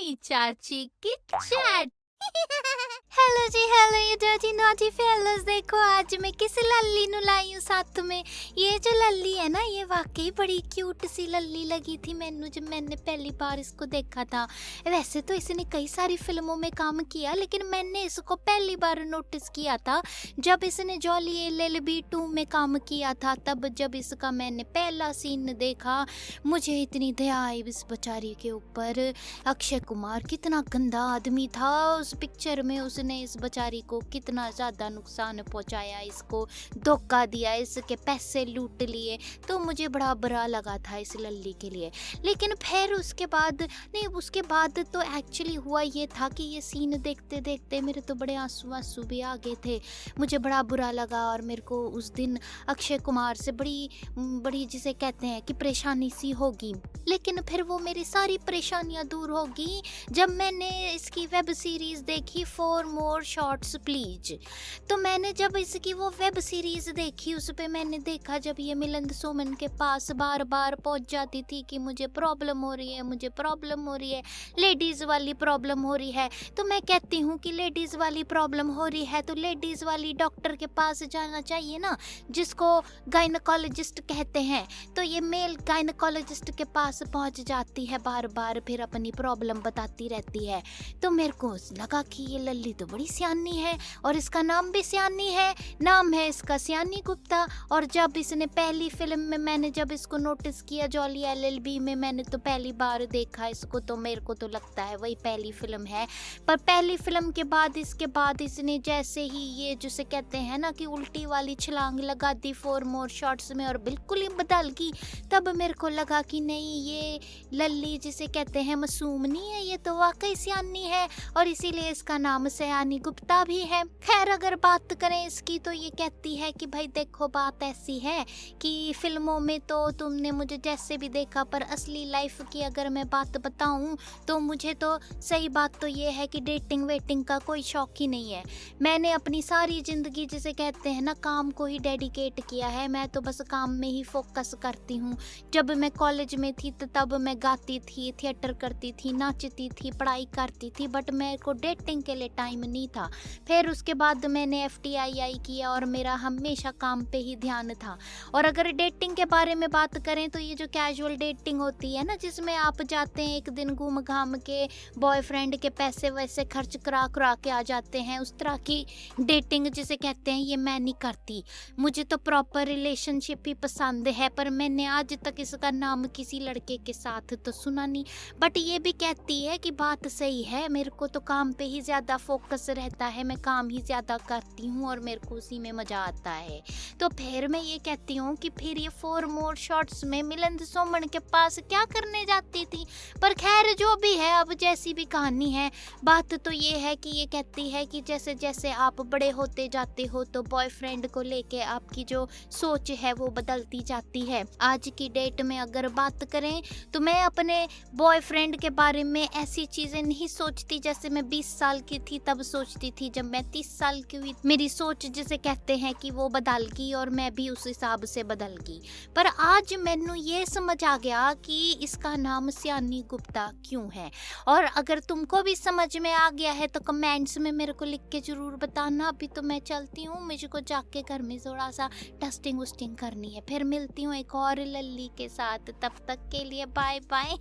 Mummy चाची की chat. Hello जी, hello ये डर्टी नॉटी फेलोज। देखो आज मैं किस लल्ली नु लाई हूँ साथ में। ये जो लल्ली है ना, ये वाकई बड़ी क्यूट सी लल्ली लगी थी मैनू जब मैंने पहली बार इसको देखा था। वैसे तो इसने कई सारी फिल्मों में काम किया, लेकिन मैंने इसको पहली बार नोटिस किया था जब इसने जॉली एलएलबी 2 में काम किया था। तब जब इसका मैंने पहला सीन देखा, मुझे इतनी दया आई इस बेचारी के ऊपर। अक्षय कुमार कितना गंदा आदमी था उस पिक्चर में, उसने इस बेचारी को कितना ज़्यादा नुकसान पहुंचाया, इसको धोखा दिया, इसके पैसे लूट लिए। तो मुझे बड़ा बुरा लगा था इस लल्ली के लिए। लेकिन फिर उसके बाद तो एक्चुअली हुआ ये था कि ये सीन देखते देखते मेरे तो बड़े आंसू आंसू भी आ गए थे। मुझे बड़ा बुरा लगा और मेरे को उस दिन अक्षय कुमार से बड़ी जिसे कहते हैं कि परेशानी सी होगी। लेकिन फिर वो मेरी सारी परेशानियां दूर होगी जब मैंने इसकी वेब सीरीज देखी फॉर मोर शॉर्ट्स प्लीज। तो मैंने जब इसकी वो वेब सीरीज देखी, उस पे मैंने देखा जब ये मिलिंद सोमन के पास बार बार पहुंच जाती थी कि मुझे प्रॉब्लम हो रही है, मुझे प्रॉब्लम हो रही है, लेडीज वाली प्रॉब्लम हो रही है। तो मैं कहती हूँ कि लेडीज वाली प्रॉब्लम हो रही है तो लेडीज वाली डॉक्टर के पास जाना चाहिए ना, जिसको गायनकोलॉजिस्ट कहते हैं। तो ये मेल गायनकोलॉजिस्ट के पास पहुंच जाती है बार बार, फिर अपनी प्रॉब्लम बताती रहती है। तो मेरे को लगा कि ये लल्ली तो बड़ी सियानी है और इसका नाम भी सियानी है, नाम है इसका सियानी गुप्ता। और जब इसने पहली फिल्म में मैंने जब इसको नोटिस किया जॉली एलएलबी में, मैंने तो पहली बार देखा इसको, तो मेरे को तो लगता है वही पहली फिल्म है। पर पहली फिल्म के बाद इसके बाद इसने जैसे ही ये जिसे कहते हैं ना कि उल्टी वाली छलांग लगा दी फॉर मोर शॉट्स में और बिल्कुल ही बदल गई। तब मेरे को लगा कि नहीं, ये लल्ली जिसे कहते हैं मासूम नहीं है, ये तो वाकई सियानी है और इसीलिए इसका नाम सियानी गुप्ता भी है। खैर अगर बात करें इसकी तो ये कहती है कि भाई देखो बात ऐसी है कि फिल्मों में तो तुमने मुझे जैसे भी देखा, पर असली लाइफ की अगर मैं बात बताऊं तो मुझे तो सही बात तो ये है कि डेटिंग वेटिंग का कोई शौक ही नहीं है। मैंने अपनी सारी जिंदगी जिसे कहते हैं ना काम को ही डेडिकेट किया है। मैं तो बस काम में ही फोकस करती हूँ। जब मैं कॉलेज में थी तो तब मैं गाती थी, थिएटर करती थी, नाचती थी, पढ़ाई करती थी, बट मेरे को डेटिंग के लिए टाइम नहीं था। फिर उसके बाद मैंने FTII किया और मेरा हमेशा काम पे ही ध्यान था। और अगर डेटिंग के बारे में बात करें तो ये जो कैजुअल डेटिंग होती है ना, जिसमें आप जाते हैं एक दिन घूम घाम के, बॉयफ्रेंड के पैसे वैसे खर्च करा के आ जाते हैं, उस तरह की डेटिंग जिसे कहते हैं, ये मैं नहीं करती। मुझे तो प्रॉपर रिलेशनशिप ही पसंद है। पर मैंने आज तक इसका नाम किसी लड़के के साथ तो सुना नहीं। बट ये भी कहती है कि बात सही है, मेरे को तो काम पे ही ज़्यादा फोकस रहता है, मैं काम ही ज़्यादा करती हूँ और मेरे को उसी में मज़ा आता है। तो फिर मैं ये कहती हूँ कि फिर ये फॉर मोर शॉट्स में मिलिंद सोमन के पास क्या करने जाती थी। पर खैर जो भी है, अब जैसी भी कहानी है, बात तो ये है कि ये कहती है कि जैसे जैसे आप बड़े होते जाते हो तो बॉयफ्रेंड को लेके आपकी जो सोच है वो बदलती जाती है। आज की डेट में अगर बात करें तो मैं अपने बॉयफ्रेंड के बारे में ऐसी चीज़ें नहीं सोचती जैसे मैं 20 साल की थी तब सोचती थी। जब मैं 30 साल की हुई मेरी सोच जिसे कहते हैं कि वो बदल गई और मैं भी उस हिसाब से बदल गई। पर आज मैनू ये समझ आ गया कि इसका नाम सियानी गुप्ता क्यों है। और अगर तुमको भी समझ में आ गया है तो कमेंट्स में मेरे को लिख के ज़रूर बताना। अभी तो मैं चलती हूँ, मुझको जाके घर में थोड़ा सा डस्टिंग वस्टिंग करनी है। फिर मिलती हूँ एक और लल्ली के साथ, तब तक के लिए बाय बाय।